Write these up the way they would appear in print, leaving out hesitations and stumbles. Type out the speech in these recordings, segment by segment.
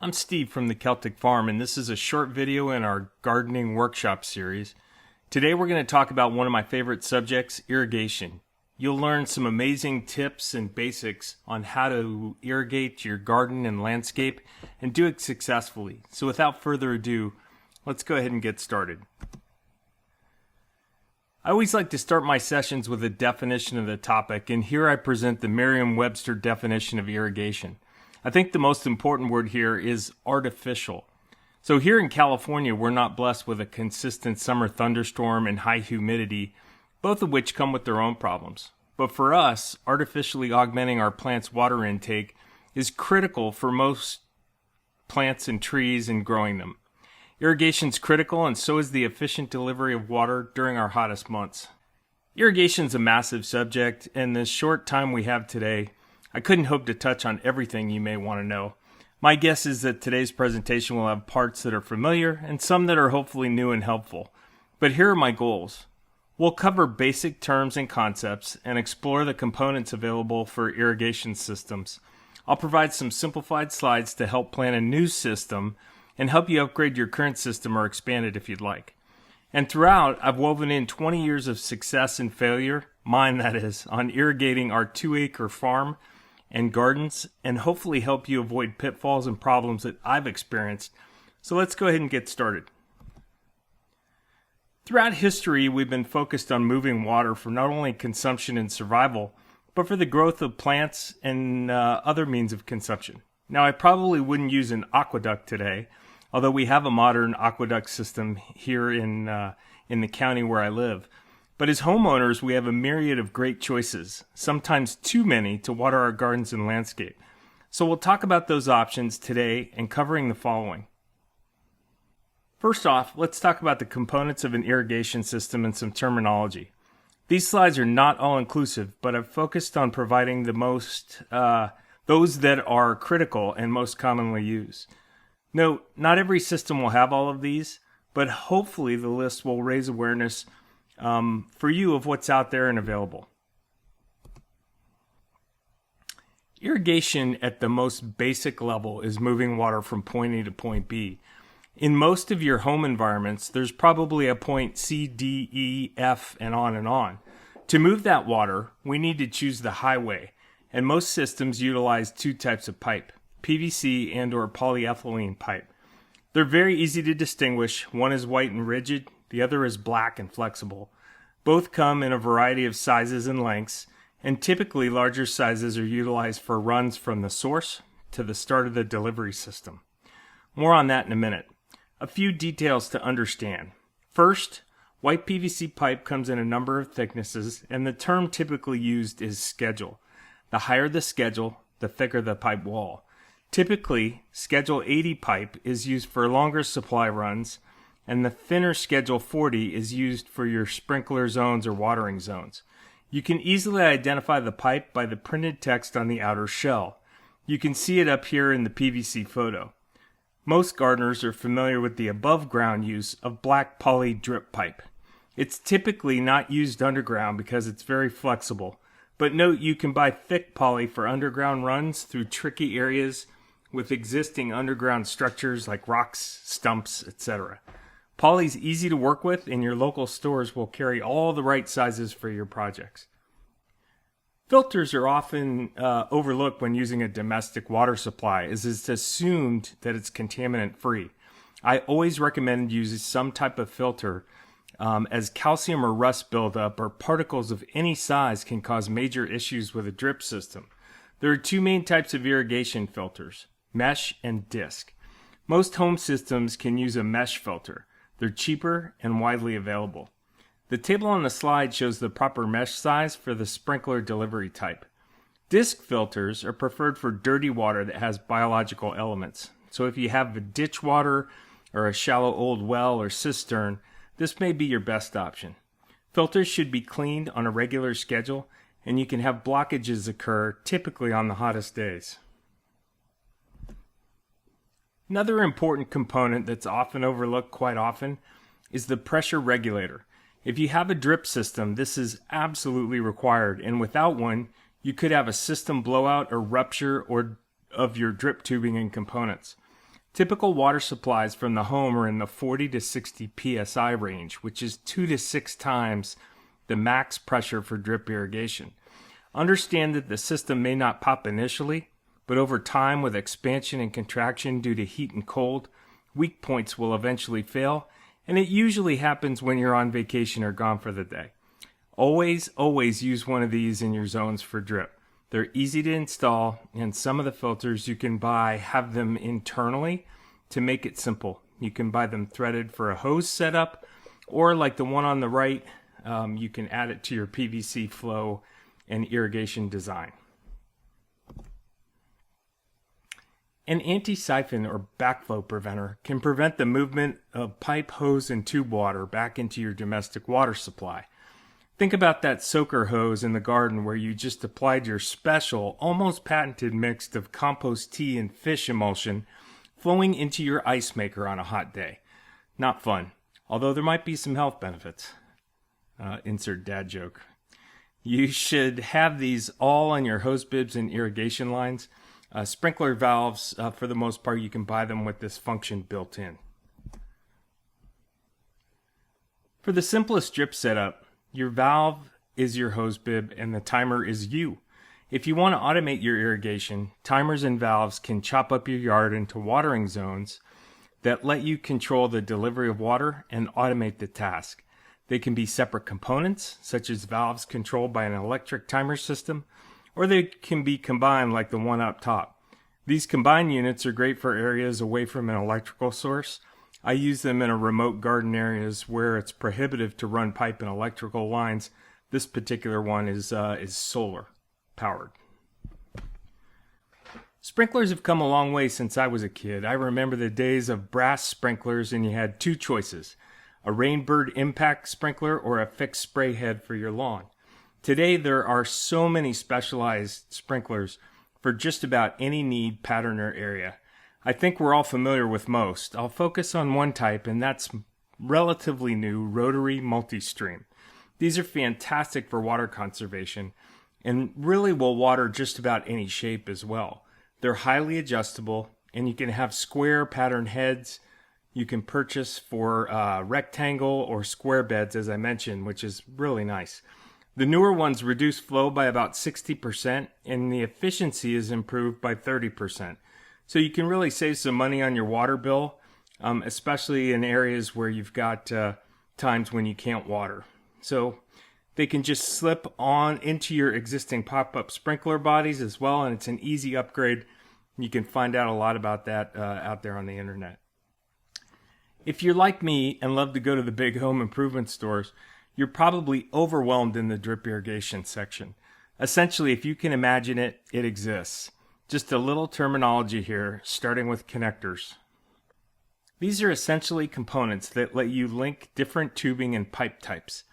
I'm Steve from the Celtic Farm, and this is a short video in our gardening workshop series. Today we're going to talk about one of my favorite subjects, irrigation. You'll learn some amazing tips and basics on how to irrigate your garden and landscape and do it successfully. So without further ado, let's go ahead and get started. I always like to start my sessions with a definition of the topic, and here I present the Merriam-Webster definition of irrigation. I think the most important word here is artificial. So here in California, we're not blessed with a consistent summer thunderstorm and high humidity, both of which come with their own problems. But for us, artificially augmenting our plants' water intake is critical for most plants and trees and growing them. Irrigation is critical, and so is the efficient delivery of water during our hottest months. Irrigation is a massive subject, and the short time we have today, I couldn't hope to touch on everything you may want to know. My guess is that today's presentation will have parts that are familiar and some that are hopefully new and helpful. But here are my goals. We'll cover basic terms and concepts and explore the components available for irrigation systems. I'll provide some simplified slides to help plan a new system and help you upgrade your current system or expand it if you'd like. And throughout, I've woven in 20 years of success and failure, mine that is, on irrigating our 2-acre farm and gardens, and hopefully help you avoid pitfalls and problems that I've experienced. So let's go ahead and get started. Throughout history, we've been focused on moving water for not only consumption and survival, but for the growth of plants and other means of consumption. Now, I probably wouldn't use an aqueduct today, although we have a modern aqueduct system here in the county where I live. But as homeowners, we have a myriad of great choices, sometimes too many to water our gardens and landscape. So we'll talk about those options today and covering the following. First off, let's talk about the components of an irrigation system and some terminology. These slides are not all-inclusive, but I've focused on providing those that are critical and most commonly used. Note, not every system will have all of these, but hopefully the list will raise awareness for you of what's out there and available. Irrigation at the most basic level is moving water from point A to point B. In most of your home environments, there's probably a point C, D, E, F, and on and on. To move that water, we need to choose the highway, and most systems utilize two types of pipe, PVC and/or polyethylene pipe. They're very easy to distinguish. One is white and rigid, the other is black and flexible. Both come in a variety of sizes and lengths, and typically larger sizes are utilized for runs from the source to the start of the delivery system. More on that in a minute. A few details to understand. First, white PVC pipe comes in a number of thicknesses, and the term typically used is schedule. The higher the schedule, the thicker the pipe wall. Typically, Schedule 80 pipe is used for longer supply runs, and the thinner Schedule 40 is used for your sprinkler zones or watering zones. You can easily identify the pipe by the printed text on the outer shell. You can see it up here in the PVC photo. Most gardeners are familiar with the above ground use of black poly drip pipe. It's typically not used underground because it's very flexible, but note you can buy thick poly for underground runs through tricky areas with existing underground structures like rocks, stumps, etc. Poly is easy to work with, and your local stores will carry all the right sizes for your projects. Filters are often overlooked when using a domestic water supply, as it's assumed that it's contaminant-free. I always recommend using some type of filter, as calcium or rust buildup or particles of any size can cause major issues with a drip system. There are two main types of irrigation filters, mesh and disc. Most home systems can use a mesh filter. They're cheaper and widely available. The table on the slide shows the proper mesh size for the sprinkler delivery type. Disc filters are preferred for dirty water that has biological elements. So if you have a ditch water or a shallow old well or cistern, this may be your best option. Filters should be cleaned on a regular schedule, and you can have blockages occur typically on the hottest days. Another important component that's often overlooked quite often is the pressure regulator. If you have a drip system, this is absolutely required, and without one, you could have a system blowout or rupture of your drip tubing and components. Typical water supplies from the home are in the 40 to 60 psi range, which is 2 to 6 times the max pressure for drip irrigation. Understand that the system may not pop initially, but over time with expansion and contraction due to heat and cold, weak points will eventually fail, and it usually happens when you're on vacation or gone for the day. Always use one of these in your zones for drip. They're easy to install, and some of the filters you can buy have them internally to make it simple. You can buy them threaded for a hose setup, or like the one on the right, you can add it to your PVC flow and irrigation design. An anti-siphon or backflow preventer can prevent the movement of pipe, hose, and tube water back into your domestic water supply. Think about that soaker hose in the garden where you just applied your special, almost patented mix of compost tea and fish emulsion flowing into your ice maker on a hot day. Not fun, although there might be some health benefits. Insert dad joke. You should have these all on your hose bibs and irrigation lines. Sprinkler valves, for the most part, you can buy them with this function built in. For the simplest drip setup, your valve is your hose bib and the timer is you. If you want to automate your irrigation, timers and valves can chop up your yard into watering zones that let you control the delivery of water and automate the task. They can be separate components, such as valves controlled by an electric timer system, or they can be combined like the one up top. These combined units are great for areas away from an electrical source. I use them in remote garden areas where it's prohibitive to run pipe and electrical lines. This particular one is solar powered. Sprinklers have come a long way since I was a kid. I remember the days of brass sprinklers and you had two choices, a Rainbird impact sprinkler or a fixed spray head for your lawn. Today, there are so many specialized sprinklers for just about any need, pattern, or area. I think we're all familiar with most. I'll focus on one type, and that's relatively new, rotary multi-stream. These are fantastic for water conservation and really will water just about any shape as well. They're highly adjustable, and you can have square pattern heads. You can purchase for rectangle or square beds, as I mentioned, which is really nice. The newer ones reduce flow by about 60%, and the efficiency is improved by 30%. So you can really save some money on your water bill, especially in areas where you've got times when you can't water. So they can just slip on into your existing pop-up sprinkler bodies as well, and it's an easy upgrade. You can find out a lot about that out there on the internet. If you're like me and love to go to the big home improvement stores, you're probably overwhelmed in the drip irrigation section. Essentially, if you can imagine it, it exists. Just a little terminology here, starting with connectors. These are essentially components that let you link different tubing and pipe types.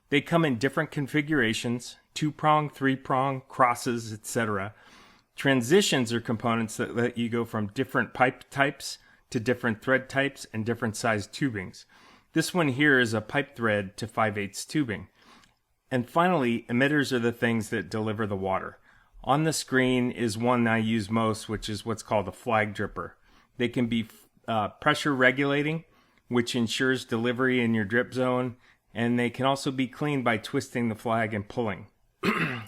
They come in different configurations, 2-prong, 3-prong, crosses, etc. Transitions are components that let you go from different pipe types to different thread types and different sized tubings. This one here is a pipe thread to 5/8 tubing. And finally, emitters are the things that deliver the water. On the screen is one I use most, which is what's called a flag dripper. They can be pressure regulating, which ensures delivery in your drip zone, and they can also be cleaned by twisting the flag and pulling.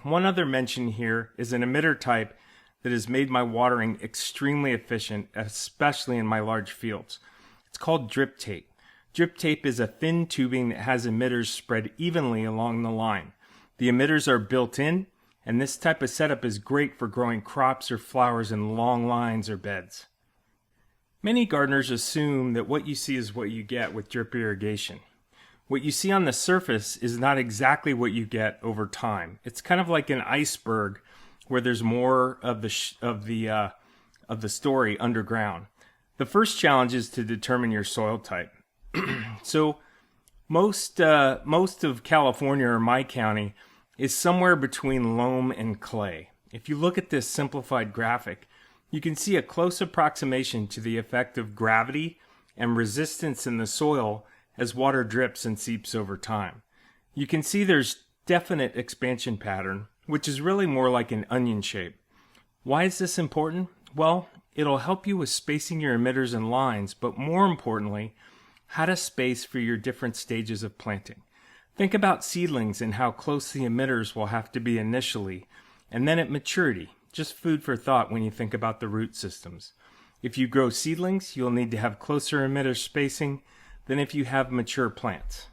One other mention here is an emitter type that has made my watering extremely efficient, especially in my large fields. It's called drip tape. Drip tape is a thin tubing that has emitters spread evenly along the line. The emitters are built in, and this type of setup is great for growing crops or flowers in long lines or beds. Many gardeners assume that what you see is what you get with drip irrigation. What you see on the surface is not exactly what you get over time. It's kind of like an iceberg where there's more of the story underground. The first challenge is to determine your soil type. So most of California or my county is somewhere between loam and clay. If you look at this simplified graphic, you can see a close approximation to the effect of gravity and resistance in the soil as water drips and seeps over time. You can see there's definite expansion pattern, which is really more like an onion shape. Why is this important? Well, It'll help you with spacing your emitters and lines, but more importantly, how to space for your different stages of planting. Think about seedlings and how close the emitters will have to be initially, and then at maturity. Just food for thought when you think about the root systems. If you grow seedlings, you'll need to have closer emitter spacing than if you have mature plants.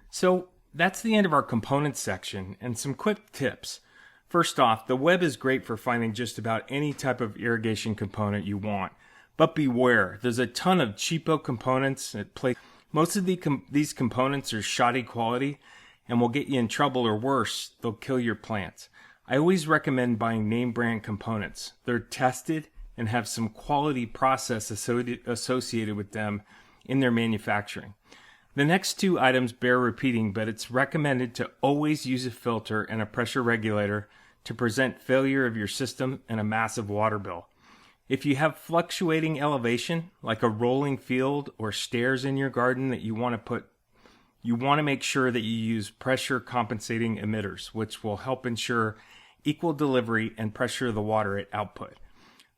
So that's the end of our components section and some quick tips. First off, the web is great for finding just about any type of irrigation component you want. But beware, there's a ton of cheapo components at play. Most of these components are shoddy quality and will get you in trouble, or worse, they'll kill your plants. I always recommend buying name brand components. They're tested and have some quality process associated with them in their manufacturing. The next two items bear repeating, but it's recommended to always use a filter and a pressure regulator to prevent failure of your system and a massive water bill. If you have fluctuating elevation, like a rolling field or stairs in your garden that you want to make sure that you use pressure compensating emitters, which will help ensure equal delivery and pressure of the water at output.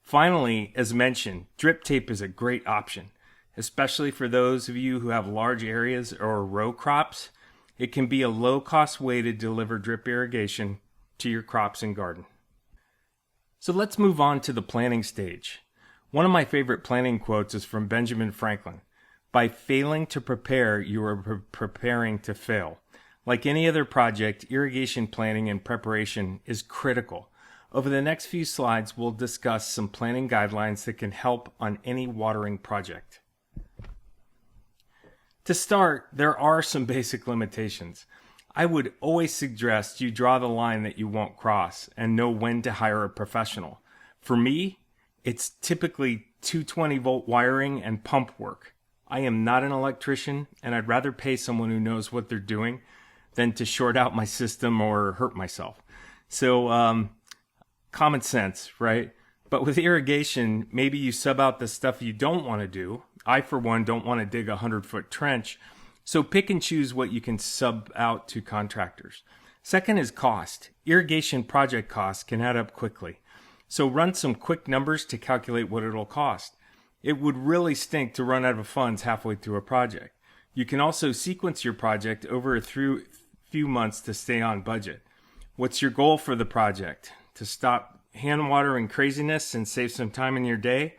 Finally, as mentioned, drip tape is a great option, especially for those of you who have large areas or row crops. It can be a low-cost way to deliver drip irrigation to your crops and garden. So let's move on to the planting stage. One of my favorite planting quotes is from Benjamin Franklin. By failing to prepare, you are preparing to fail. Like any other project, irrigation planning and preparation is critical. Over the next few slides, we'll discuss some planning guidelines that can help on any watering project. To start, there are some basic limitations. I would always suggest you draw the line that you won't cross and know when to hire a professional. For me, it's typically 220-volt wiring and pump work. I am not an electrician, and I'd rather pay someone who knows what they're doing than to short out my system or hurt myself. So, common sense, right? But with irrigation, maybe you sub out the stuff you don't want to do. I, for one, don't want to dig a 100-foot trench. So pick and choose what you can sub out to contractors. Second is cost. Irrigation project costs can add up quickly. So run some quick numbers to calculate what it'll cost. It would really stink to run out of funds halfway through a project. You can also sequence your project over a few months to stay on budget. What's your goal for the project? To stop hand watering craziness and save some time in your day?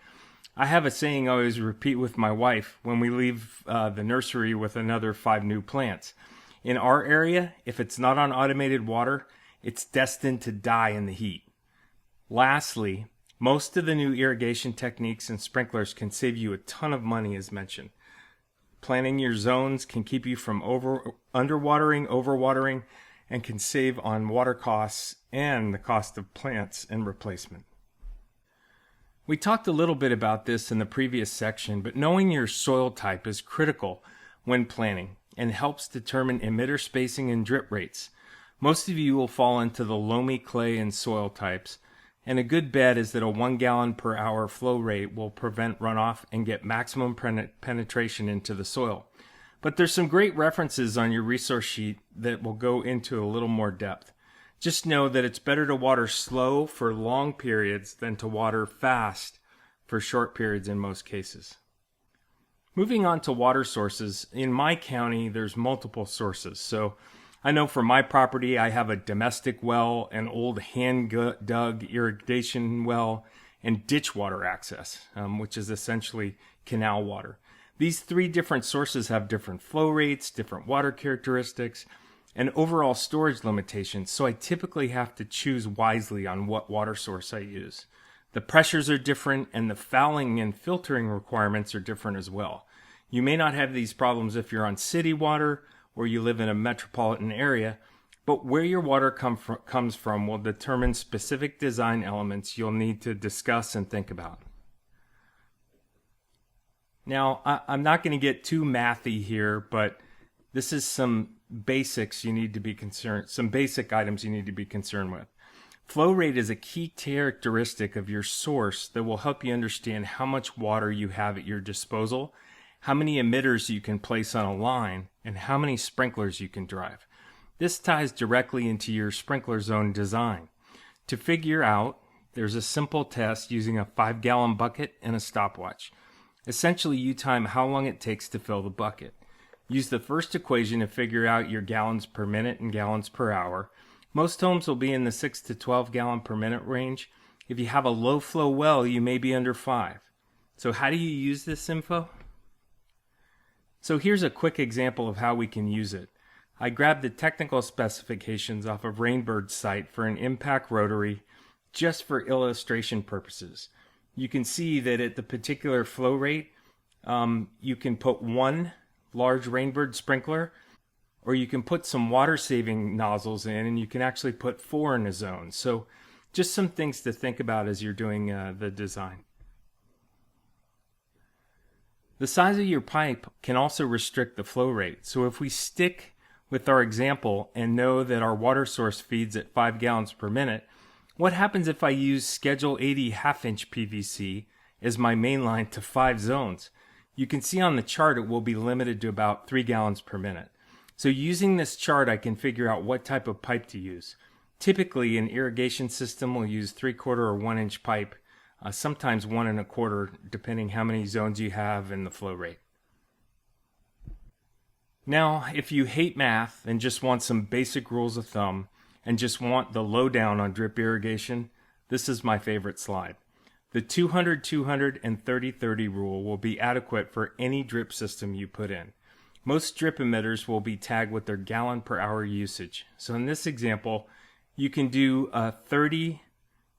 I have a saying I always repeat with my wife when we leave the nursery with another 5 new plants. In our area, if it's not on automated water, it's destined to die in the heat. Lastly, most of the new irrigation techniques and sprinklers can save you a ton of money, as mentioned. Planning your zones can keep you from underwatering, overwatering, and can save on water costs and the cost of plants and replacement. We talked a little bit about this in the previous section, but knowing your soil type is critical when planting and helps determine emitter spacing and drip rates. Most of you will fall into the loamy clay and soil types, and a good bet is that a 1 gallon per hour flow rate will prevent runoff and get maximum penetration into the soil. But there's some great references on your resource sheet that will go into a little more depth. Just know that it's better to water slow for long periods than to water fast for short periods in most cases. Moving on to water sources, in my county there's multiple sources. So I know for my property I have a domestic well, an old hand-dug irrigation well, and ditch water access, which is essentially canal water. These 3 different sources have different flow rates, different water characteristics, and overall storage limitations, so I typically have to choose wisely on what water source I use. The pressures are different, and the fouling and filtering requirements are different as well. You may not have these problems if you're on city water or you live in a metropolitan area, but where your water comes from will determine specific design elements you'll need to discuss and think about. Now, I'm not going to get too mathy here, but this is some basics you need to be concerned, some basic items you need to be concerned with. Flow rate is a key characteristic of your source that will help you understand how much water you have at your disposal, how many emitters you can place on a line, and how many sprinklers you can drive. This ties directly into your sprinkler zone design. To figure out, there's a simple test using a 5-gallon bucket and a stopwatch. Essentially, you time how long it takes to fill the bucket. Use the first equation to figure out your gallons per minute and gallons per hour. Most homes will be in the 6 to 12 gallon per minute range. If you have a low flow well, you may be under 5. So how do you use this info? So here's a quick example of how we can use it. I grabbed the technical specifications off of Rainbird's site for an impact rotary just for illustration purposes. You can see that at the particular flow rate, you can put one large Rainbird sprinkler, or you can put some water saving nozzles in, and you can actually put 4 in a zone. So just some things to think about as you're doing the design. The size of your pipe can also restrict the flow rate. So if we stick with our example and know that our water source feeds at 5 gallons per minute, what happens if I use Schedule 80 half-inch PVC as my main line to 5 zones? You can see on the chart it will be limited to about 3 gallons per minute. So using this chart, I can figure out what type of pipe to use. Typically, an irrigation system will use 3/4 or 1-inch pipe, sometimes 1 1/4, depending how many zones you have and the flow rate. Now, if you hate math and just want some basic rules of thumb and just want the lowdown on drip irrigation, this is my favorite slide. The 200-200 and 30-30 rule will be adequate for any drip system you put in. Most drip emitters will be tagged with their gallon per hour usage. So in this example, you can do a 30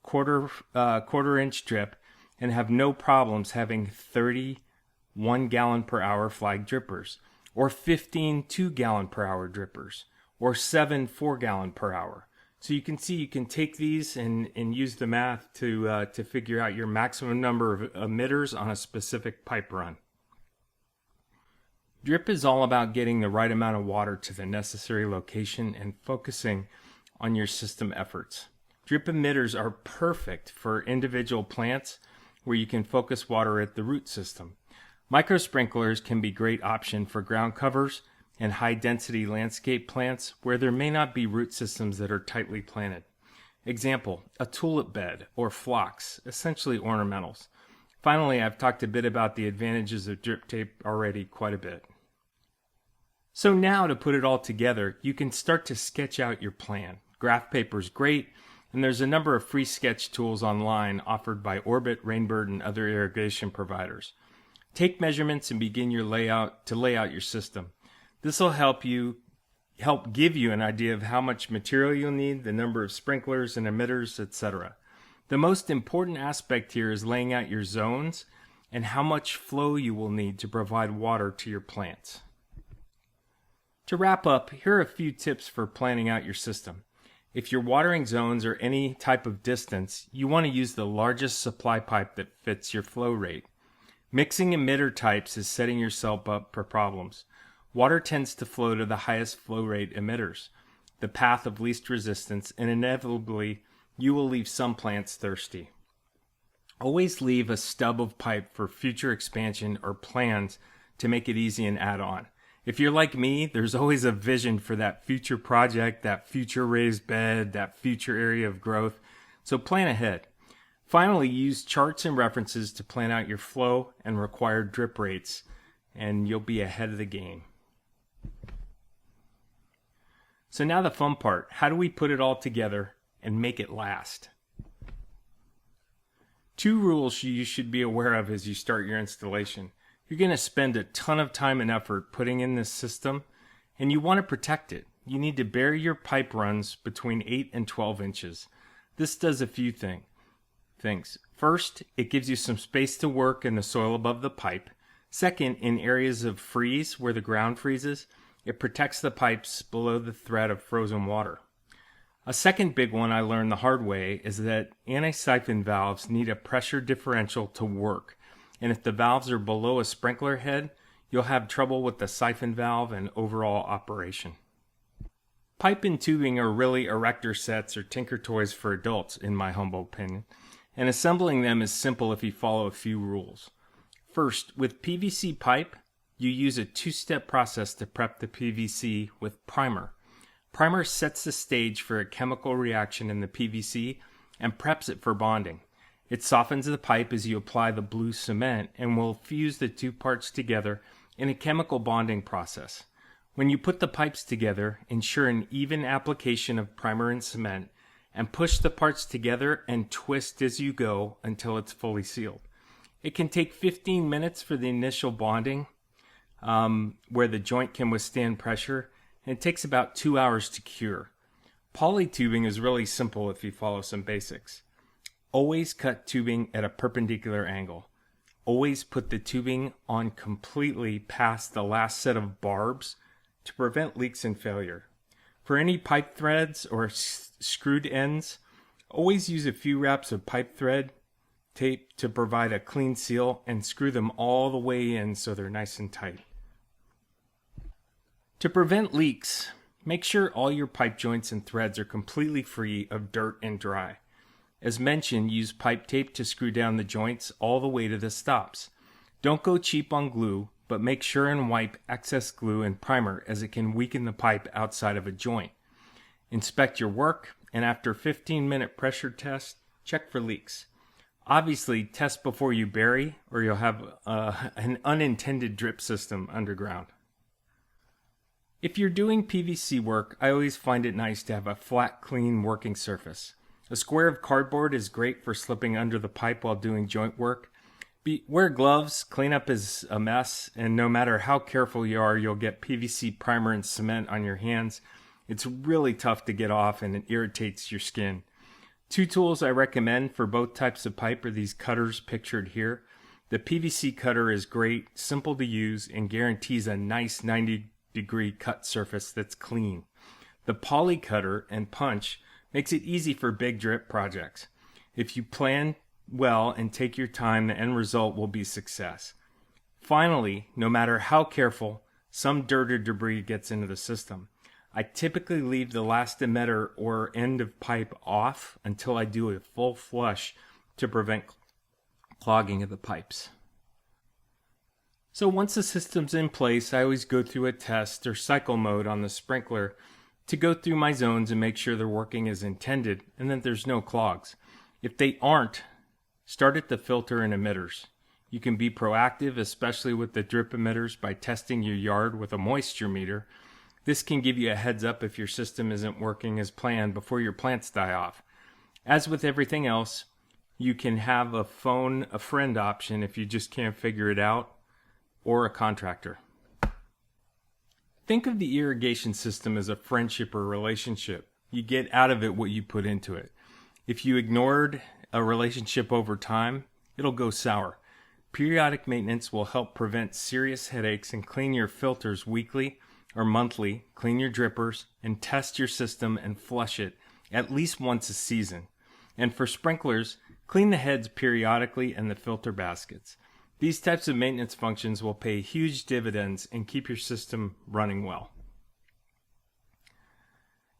quarter-inch drip and have no problems having 30 1-gallon per hour flag drippers, or 15 2-gallon per hour drippers, or 7 4-gallon per hour. So you can see you can take these and use the math to figure out your maximum number of emitters on a specific pipe run. Drip is all about getting the right amount of water to the necessary location and focusing on your system efforts. Drip emitters are perfect for individual plants where you can focus water at the root system. Micro sprinklers can be a great option for ground covers and high-density landscape plants where there may not be root systems that are tightly planted. Example, a tulip bed or phlox, essentially ornamentals. Finally, I've talked a bit about the advantages of drip tape already quite a bit. So now to put it all together, you can start to sketch out your plan. Graph paper is great, and there's a number of free sketch tools online offered by Orbit, Rainbird, and other irrigation providers. Take measurements and begin your lay out your system. This will help give you an idea of how much material you'll need, the number of sprinklers and emitters, etc. The most important aspect here is laying out your zones and how much flow you will need to provide water to your plants. To wrap up, here are a few tips for planning out your system. If your watering zones are any type of distance, you want to use the largest supply pipe that fits your flow rate. Mixing emitter types is setting yourself up for problems. Water tends to flow to the highest flow rate emitters, the path of least resistance, and inevitably you will leave some plants thirsty. Always leave a stub of pipe for future expansion or plans to make it easy and add on. If you're like me, there's always a vision for that future project, that future raised bed, that future area of growth, so plan ahead. Finally, use charts and references to plan out your flow and required drip rates, and you'll be ahead of the game. So now the fun part. How do we put it all together and make it last? 2 rules you should be aware of as you start your installation. You're going to spend a ton of time and effort putting in this system, and you want to protect it. You need to bury your pipe runs between 8 and 12 inches. This does a few things. First, it gives you some space to work in the soil above the pipe. Second, in areas of freeze where the ground freezes, it protects the pipes below the threat of frozen water. A second big one I learned the hard way is that anti-siphon valves need a pressure differential to work. And if the valves are below a sprinkler head, you'll have trouble with the siphon valve and overall operation. Pipe and tubing are really erector sets or tinker toys for adults, in my humble opinion, and assembling them is simple if you follow a few rules. First, with PVC pipe, you use a 2-step process to prep the PVC with primer. Primer sets the stage for a chemical reaction in the PVC and preps it for bonding. It softens the pipe as you apply the blue cement and will fuse the two parts together in a chemical bonding process. When you put the pipes together, ensure an even application of primer and cement and push the parts together and twist as you go until it's fully sealed. It can take 15 minutes for the initial bonding, where the joint can withstand pressure, and it takes about 2 hours to cure. Polytubing is really simple if you follow some basics. Always cut tubing at a perpendicular angle. Always put the tubing on completely past the last set of barbs to prevent leaks and failure. For any pipe threads or screwed ends, always use a few wraps of pipe thread tape to provide a clean seal and screw them all the way in so they're nice and tight. To prevent leaks, make sure all your pipe joints and threads are completely free of dirt and dry. As mentioned, use pipe tape to screw down the joints all the way to the stops. Don't go cheap on glue, but make sure and wipe excess glue and primer as it can weaken the pipe outside of a joint. Inspect your work, and after 15-minute pressure test, check for leaks. Obviously, test before you bury, or you'll have an unintended drip system underground. If you're doing PVC work, I always find it nice to have a flat, clean working surface. A square of cardboard is great for slipping under the pipe while doing joint work. Wear gloves, cleanup is a mess, and no matter how careful you are, you'll get PVC primer and cement on your hands. It's really tough to get off and it irritates your skin. Two tools I recommend for both types of pipe are these cutters pictured here. The PVC cutter is great, simple to use, and guarantees a nice 90-degree cut surface that's clean. The poly cutter and punch makes it easy for big drip projects. If you plan well and take your time, the end result will be success. Finally, no matter how careful, some dirt or debris gets into the system. I typically leave the last emitter or end of pipe off until I do a full flush to prevent clogging of the pipes. So once the system's in place, I always go through a test or cycle mode on the sprinkler to go through my zones and make sure they're working as intended and that there's no clogs. If they aren't, start at the filter and emitters. You can be proactive, especially with the drip emitters, by testing your yard with a moisture meter. This can give you a heads up if your system isn't working as planned before your plants die off. As with everything else, you can have a phone a friend option if you just can't figure it out, or a contractor. Think of the irrigation system as a friendship or relationship. You get out of it what you put into it. If you ignored a relationship over time, it'll go sour. Periodic maintenance will help prevent serious headaches and clean your filters weekly or monthly, clean your drippers, and test your system and flush it at least once a season. And for sprinklers, clean the heads periodically and the filter baskets. These types of maintenance functions will pay huge dividends and keep your system running well.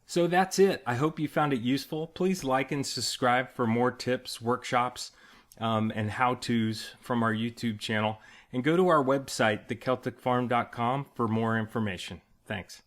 So that's it. I hope you found it useful. Please like and subscribe for more tips, workshops, and how-tos from our YouTube channel. And go to our website, thecelticfarm.com, for more information. Thanks.